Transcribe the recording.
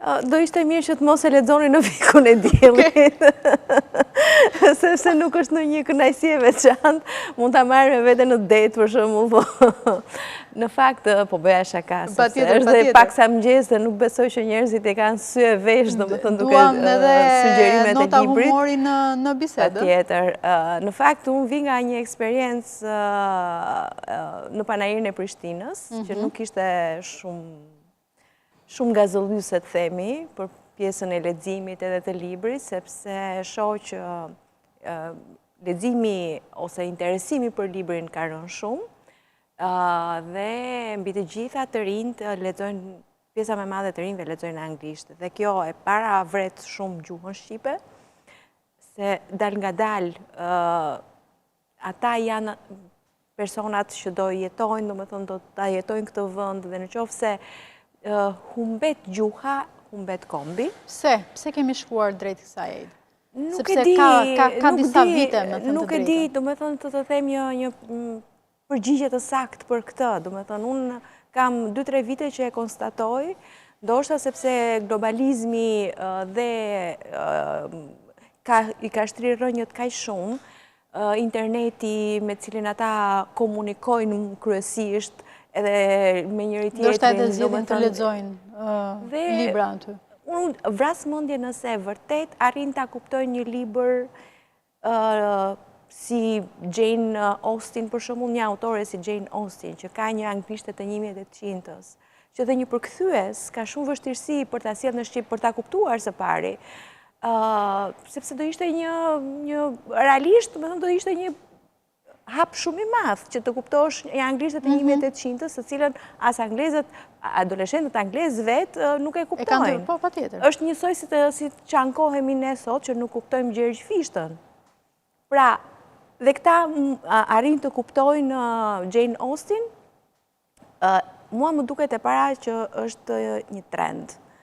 Do ishte mirë që të mos e lexoni në pikun e diellit. Sepse nuk është në një kënaqësi e veçantë, mund ta marrë me vete në det për shembull, po. Në fakt po bëja shaka, është dhe pak sa mëngjes dhe nuk besoj që njerëzit e kanë sy e vesh, domethënë duke sugjerimet e librit. Nota humori në bisedë. Patjetër. Në fakt unë vi nga një eksperiencë në Panairin e Prishtinës, që nuk ishte shumë gazollyse të themi, për pjesën e leximit edhe të librit, sepse shoh që leximi ose interesimi për librin ka rënë shumë, dhe mbi të gjitha të rinjt lexojnë, pjesa më e madhe të rinjve lexojnë anglisht, dhe kjo e para vret shumë gjuhën shqipe, se dal nga dal ata janë personat që do jetojnë, domethënë do ta jetojnë këtë vend, dhe nëse humbet gjuha, humbet kombi. Pse kemi shkuar drejt kësaj? Nuk e di, ka disa vite, me thënë të drejtën. Nuk e di, domethënë të them një përgjigje të saktë për këtë. Domethënë unë kam 2-3 vite që e konstatoj, ndoshta sepse globalizmi dhe i ka shtrirë rrënjët kaq shumë, interneti me cilin ata komunikojnë kryesisht, edhe me njëri tjetrin. Ndoshta edhe zgjedhin të lexojnë libra aty. Unë vras mendje nëse vërtet arrin ta kuptojnë një libër si Jane Austen, për shembull, një autore si Jane Austen, që ka një anglishte të 1800-s, që dhe një përkthyes ka shumë vështirësi për ta sjellë në shqip, për ta kuptuar së pari. Sepse do ishte një realisht, do ishte një hap shumë i madh që të kuptosh një anglishtet e 1800-s, së cilën as anglezët, adoleshentët anglezë vetë nuk e kuptojnë. Po, patjetër. Është njësoj si që ankohemi ne sot që nuk kuptojmë Gjergj Fishtën. Pra, dhe këta arrin të kuptojnë Jane Austen, mua më duket e para që është një trend.